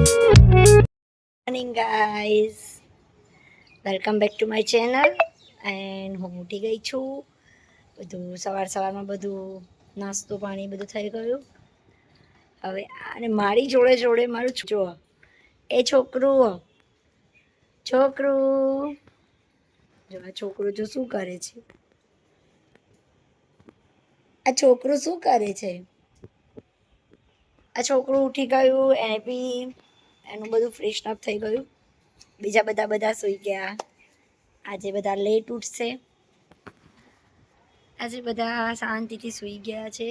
Morning guys, welcome back to my channel. And હું ઉઠી ગઈ છું. બધું સવારમાં બધું નાસ્તો પાણી બધું થઈ ગયું. હવે અને મારી જોડે મારું જો એ છોકરું જો આ છોકરું જો શું કરે છે. આ છોકરું શું કરે છે. આ છોકરું ઉઠી ગયું. એને બી એનું બધું ફ્રેશ અપ થઈ ગયું. બીજા બધા સૂઈ ગયા. આજે બધા લેટ ઉઠશે. આજે બધા શાંતિથી સૂઈ ગયા છે.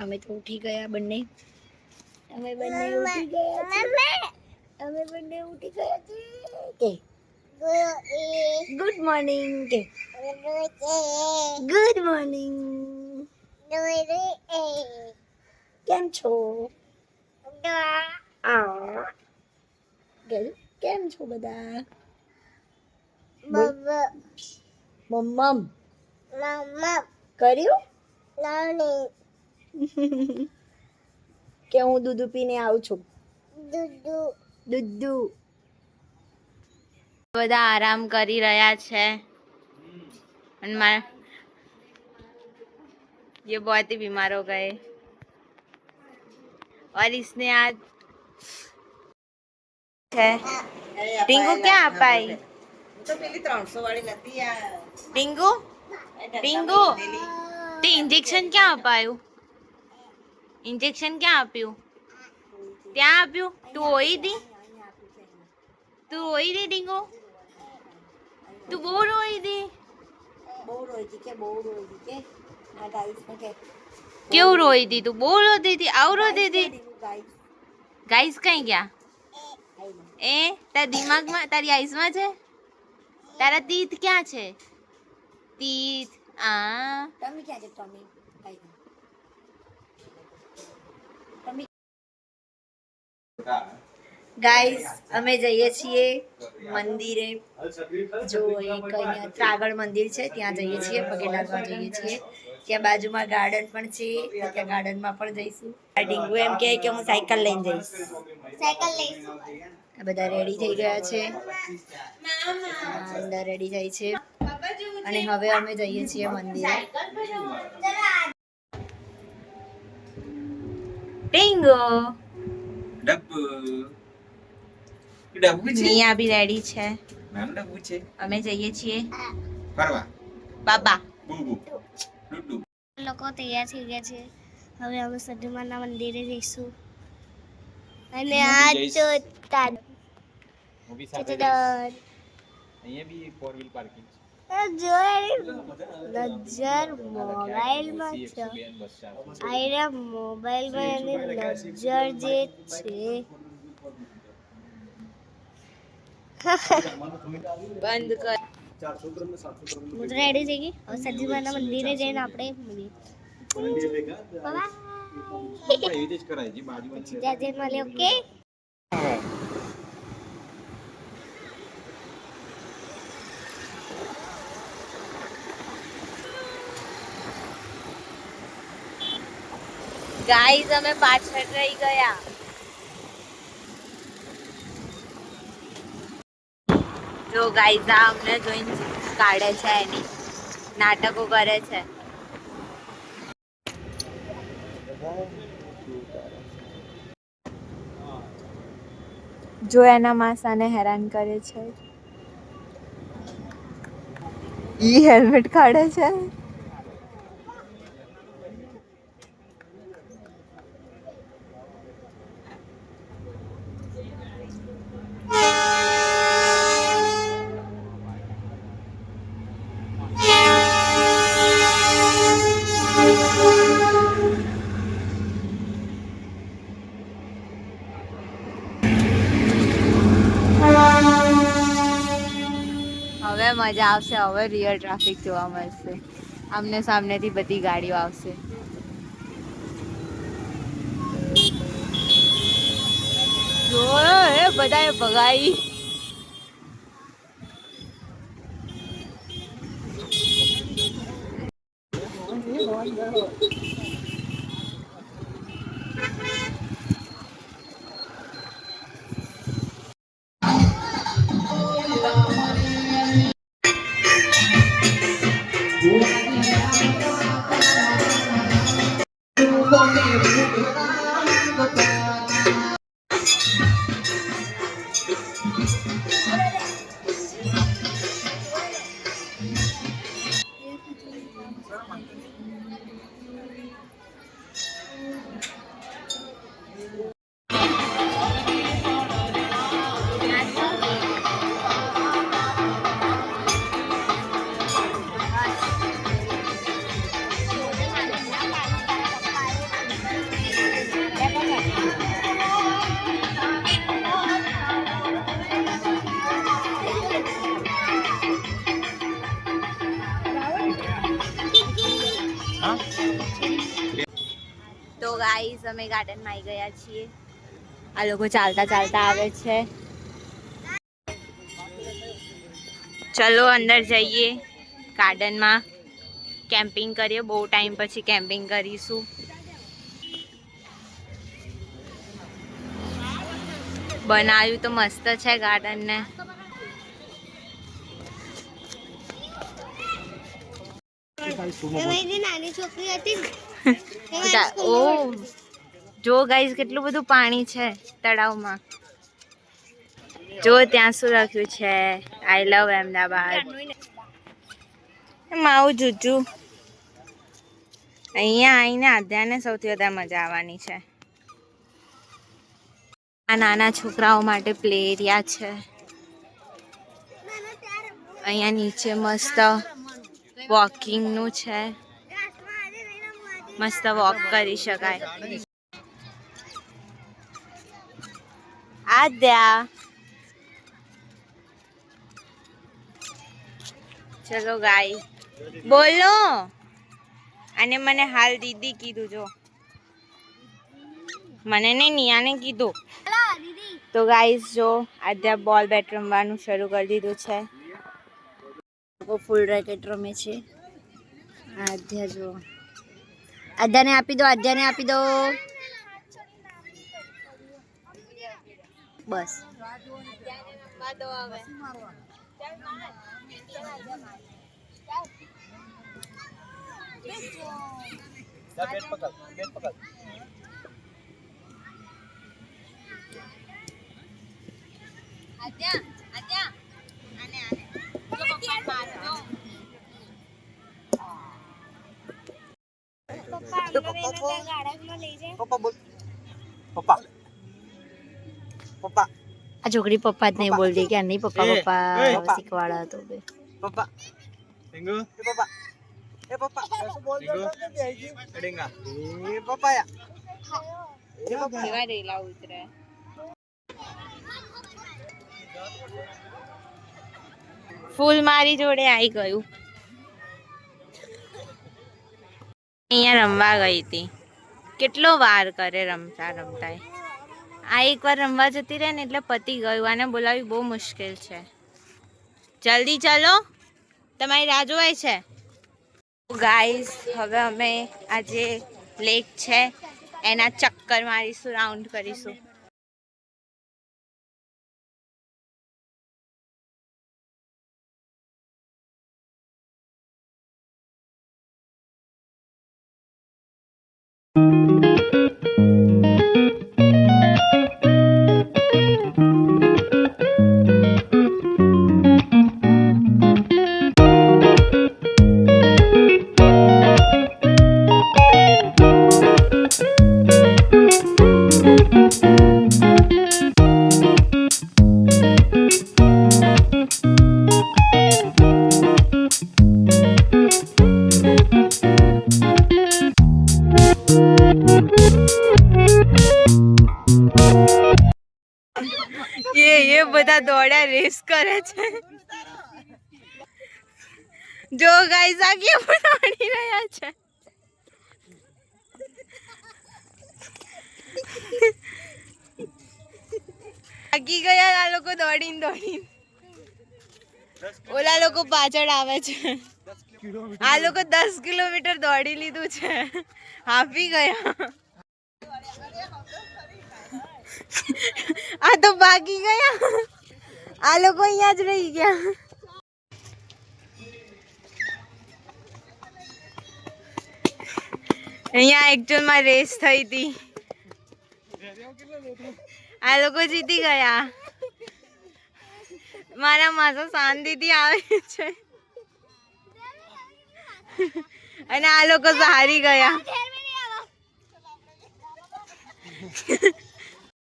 અમે તો ઉઠી ગયા બંને. અમે બંને ઉઠી ગયા છે. ગુડ મોર્નિંગ કે ગુડ મોર્નિંગ. કેમ છો? કેમ છો બધા? મમ્મમ કર્યું કે હું દૂધ પીને આવું છું. દૂધ બધા આરામ કરી રહ્યા છે અને ये बहुत ही बीमार हो गए और इसने आज है टिंगू क्या अपाई तो પેલી 300 વાળી નથી આ टिंगू टिंगू તે ઇન્જેક્શન ક્યાં અપાયું ઇન્જેક્શન ક્યાં આપ્યું ત્યાં આપ્યું તું રોઈ દી टिंगू તું બહુ રોઈ દી કે આ ગાઈસ ને કે કેવું રોઈ દી તું બહુ રોતી હતી આવું રોતી હતી ગાઈસ કઈ ગયા એ તારા દિમાગમાં તારી આઈસમાં છે તારા તીત ક્યાં છે તીત આ ટમી ક્યાં છે? ટમી ગાઈસ અમે જઈએ છીએ મંદિરે. જો એક અહીંયા ત્રાગડ મંદિર છે ત્યાં જઈએ છીએ, પગે લાગવા જઈએ છીએ. ત્યાં બાજુમાં ગાર્ડન પણ છે, ત્યાં ગાર્ડનમાં પણ જઈશું. આ ડીંગુ એમ કહે કે હું સાયકલ લઈને જઈશ. આ બધા રેડી થઈ ગયા છે, અંદર રેડી થાય છે અને હવે અમે જઈએ છીએ મંદિરે. ટિંગો ડબ્બુ ડબ્બુ છે નિયા બી રેડી છે નાનું ડબ્બુ છે અમે જઈએ છીએ ફરવા બાબા બુબુ ડુડુ લોકો તૈયાર થઈ ગયા છે. હવે અમે સદીમાના મંદિરે જઈશું અને આ તો મૂવી સાથે અહીંયા બી 4 વ્હીલ પાર્કિંગ નજર મોબાઈલમાં છે. આયરા મોબાઈલમાં એની નજર જે છે. બંધ કર હું રેડી થઈ ગઈ. હવે સદીમાના મંદિરે જઈને આપણે મળીએ. એવી જ કરાય જે બાજુમાં છે ત્યાં જઈને મળીએ. ઓકે ગાઈઝ અમે પાછળ રહી ગયા. જો ગાઈઝ આ અમને જોઈને કાઢે છે, એની નાટકો કરે છે. જો એના માસાને હેરાન કરે છે. ઈ હેલ્મેટ કાઢે છે. હવે મજા આવશે. હવે રિયલ ટ્રાફિક જોવા મળશે. આમને સામનેથી બધી ગાડીઓ આવશે. જો એ બધાએ ભગાઈ. તો ગાઈસ અમે ગાર્ડનમાં આવી ગયા છીએ. આ લોકો ચાલતા ચાલતા આવે છે. ચલો અંદર જઈએ ગાર્ડનમાં, કેમ્પિંગ કરીએ. બહુ ટાઈમ પછી કેમ્પિંગ કરીશું. બનાવ્યું તો મસ્ત છે ગાર્ડનને. નાની છોકરી હતી ને ઓ જો ગાઈસ કેટલું બધું પાણી છે તળાવમાં. જો ત્યાં શું લખ્યું છે, આઈ લવ અમદાવાદ. માવું જુજુ અહીંયા આવીને આધ્યાને સૌથી વધારે મજા આવવાની છે. આ નાના છોકરાઓ માટે પ્લે એરિયા છે. અહીંયા નીચે મસ્ત વોકિંગનું છે, મસ્ત વોક કરી શકાય. આદ્યા ચલો ગાય બોલો. અને મને હાલ દીદી કીધું, જો મને નહીં નિયાને કીધું. તો ગાઈસ જો આદ્યા બોલ બેટ રમવાનું શરૂ કરી દીધું છે. ફૂલ રેકેટ રમે છે. આધ્યા જો, આધ્યાને આપી દો, આધ્યાને આપી દો. બસ આ છોકરી પપ્પા જ નહીં બોલતી કે નહીં પપ્પા પપ્પા શીખવાડા હતો બે. પપ્પા ટિંગુ એ પપ્પા શું બોલ ટિંગા એ પપ્પાયા કેવા રેલા ઉતરે. ફૂલ મારી જોડે આવી ગયું. અહીંયા રમવા ગઈ હતી. કેટલો વાર કરે રમતા રમતા. આ એકવાર રમવા જતી રહે ને એટલે પતી ગયું. આને બોલાવી બહુ મુશ્કેલ છે. જલ્દી ચાલો, તમારી રાહ જોવાય છે. ગાઈસ હવે અમે આજે લેક છે એના ચક્કર મારીશું, રાઉન્ડ કરીશું. ये બધા દોડ્યા રેસ કરે છે. જો ગાઈસ આ કેવું દોડી રહ્યા છે. થાકી ગયા આ લોકો દોડીને દોડીને. ઓલા લોકો પાછળ આવે છે. આ લોકો 10 કિલોમીટર દોડી લીધું છે. હાફી ગયા. આ તો ભાગી ગયા. આ લોકો અહીંયા જ રહી ગયા. અહીંયા એકચ્યુઅલમાં રેસ થઈ હતી. આ લોકો જીતી ગયા. મારા માસા શાંતિથી આવે છે અને આ લોકો હારી ગયા.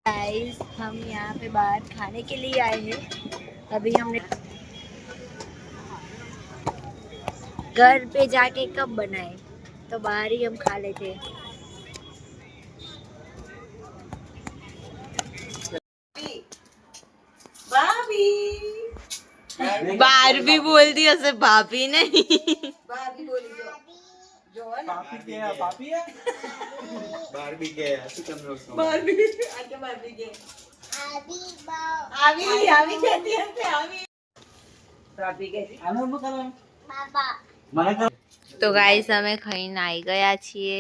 गाइस हम यहाँ पे बाहर खाने के लिए आए हैं. अभी हमने घर पे जाके कब बनाए तो बाहर ही हम खा लेते हैं. બારબી બોલતી હશે, ભાભી નહીં. बारबी के શું તમને તો ગાઈસ અમે ખાઈને આવી ગયા છીએ.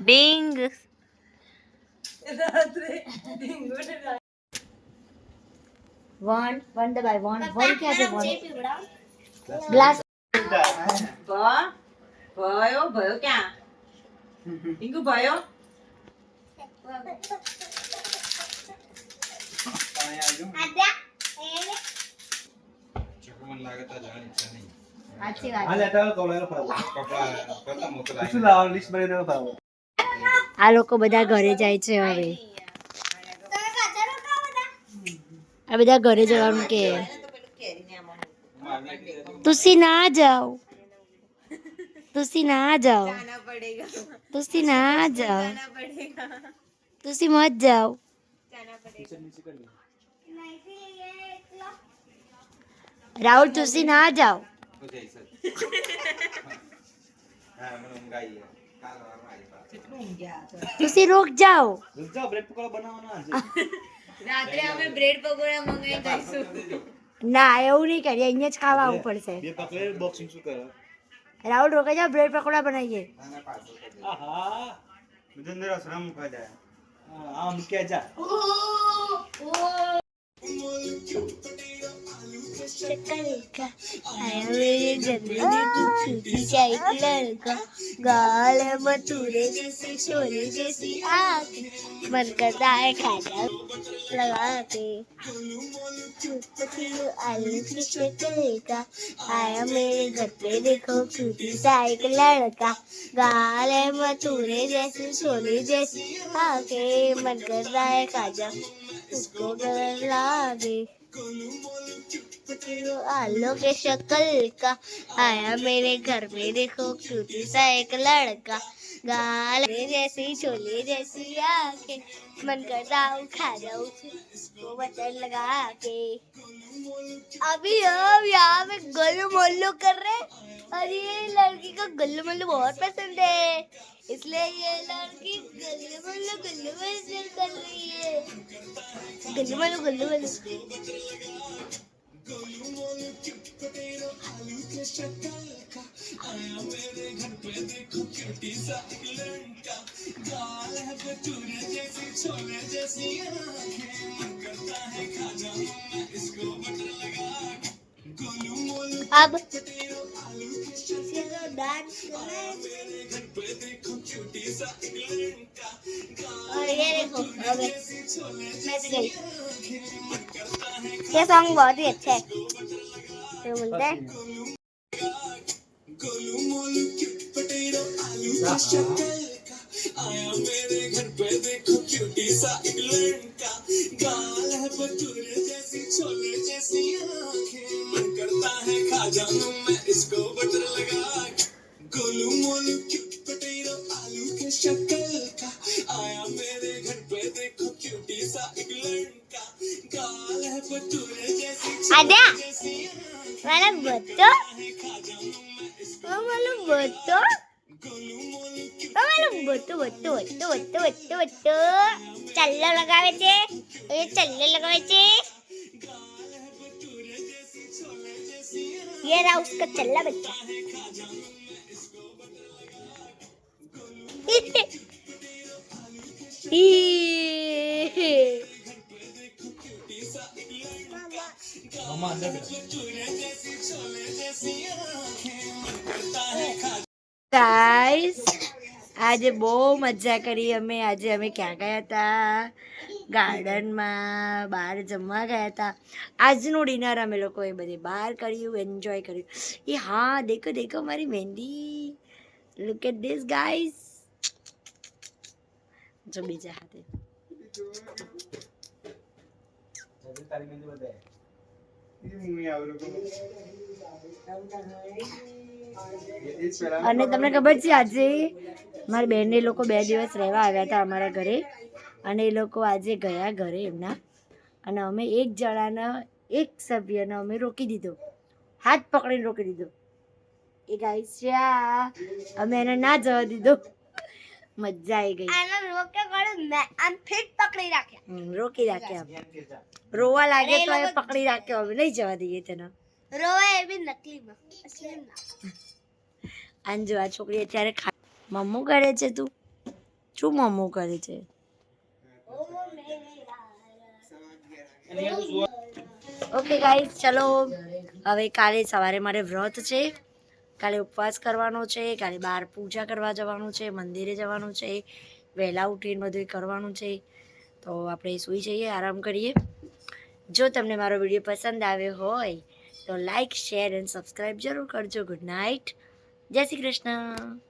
ડીંગ. वन दबाए वन वन क्या है वन ग्लास भयो भयो क्या टिंकू भयो મને લાગે તો જાણ ઈચ્છા નહીં. अच्छी बात. આ લેટર કોલેરો પાડો. કપડા કરતા મોકલાય. શું લાવ લિસ્ટ બની દેવો પાડો. આ લોકો બધા ઘરે જાય છે હવે. આ બધા ઘરે જવાનું કે तुसी ना जाओ, तुसी ना जाओ, तुसी ना जाओ, तुसी मत जाओ. राहुल तुसी ना जाओ. તો જઈ સર. હા મને ઊંઘ આવી છે. કાલ વારમાં આવી પાછો. तुसी रुक जाओ. રૂક જાઓ બ્રેડ પકોડા બનાવવાનો આજે. રાત્રે અમે બ્રેડ પકોડા મંગાવી દઈશું. ના એવું નહીં કરીએ, અહીંયા જ ખાવા આવવું પડશે. બે પકડે બોક્સિંગ શું કરે? રાहुल રોકે જાઓ, બ્રેડ પકોડા બનાવીએ. આના પાછો. આહા. મુજંદર શ્રમ ખાજા. આમ કે જા. गाल मथुरे जैसी शोले जैसी आँखें मन करता है खाजा लगा के आलू की शक्ल का आया मेरे घर पे देखो क्यूटी सा एक लड़का गाल है मथुरे जैसी शोले जैसी आँखें मन करता है खाजा उसको गले लागे आलू के शक्ल का आया मेरे घर में देखो क्यूटी सा एक लड़का गाल जैसी छोले जैसी आंखें मन करता हूँ खा जाऊँ उसको बटन लगा के. अभी हम यहाँ पे गल्लू मोल्लू कर रहे और ये लड़की को गल्लू मोल्लू बहुत पसंद है, इसलिए ये लड़की गल्लू मोल्लू कर रही है. गल्लू मोल्लू गल्लू मोल्लू. अब डांस और ये देखो अबे मैं तो गई. ये सॉन्ग बहुत ही अच्छा है. तो बोलते हैं आजा वाला बच्चो वाला बच्चो वाला बच्चो बच्चो बच्चो बच्चो बच्चो बच्चो चल्लो लगावे छे ये चल्लो लगावे छे. ये रहा उसका चल्ला बच्चा. મમ્મા અંદર બેઠો. આજે બહુ મજા કરી અમે. આજે અમે ક્યાં ગયા હતા? ગાર્ડનમાં, બહાર જમવા ગયા હતા. આજનું ડિનર અમે લોકોએ બધે બહાર કર્યું, એન્જોય કર્યું. એ હા, દેખો દેખો મારી mehndi. Look at this guys. જો બીજા હાથે તારી મહેંદી બતાય. હું આવરું અને તમને ખબર છે આજે મારી બેન એ લોકો 2 દિવસ રહેવા આવ્યા હતા અમારા ઘરે અને એ લોકો આજે ગયા ઘરે એમના અને અમે એક જણાના એક સભ્યને અમે રોકી દીધો, હાથ પકડીને રોકી દીધો. એ ગાઈસ છે અમે એને ના જવા દીધો. મજા આવી ગઈ. આનો રોકે પડે મેં આમ ફિટ પકડી રાખ્યા. રોકી રાખ્યા. રોવા લાગે તો એ પકડી રાખ્યો. હવે નહીં જવા દઈએ તેને. રોવા એ બી નકલીમાં અસલીમાં. અંજુ આ છોકરી અત્યારે મમ્મું કરે છે. તું શું મમ્મું કરે છે? ઓકે ગાઈસ, ચલો હવે કાલે સવારે મારે વ્રત છે. કાલે ઉપવાસ કરવાનો છે. કાલે બહાર પૂજા કરવા જવાનું છે, મંદિરે જવાનું છે, વહેલા ઉઠીને બધું કરવાનું છે. તો આપણે સૂઈ જઈએ, આરામ કરીએ. જો તમને મારો વિડીયો પસંદ આવ્યો હોય તો લાઈક, શેર એન્ડ સબસ્ક્રાઈબ જરૂર કરજો. Good night. જય શ્રી કૃષ્ણ.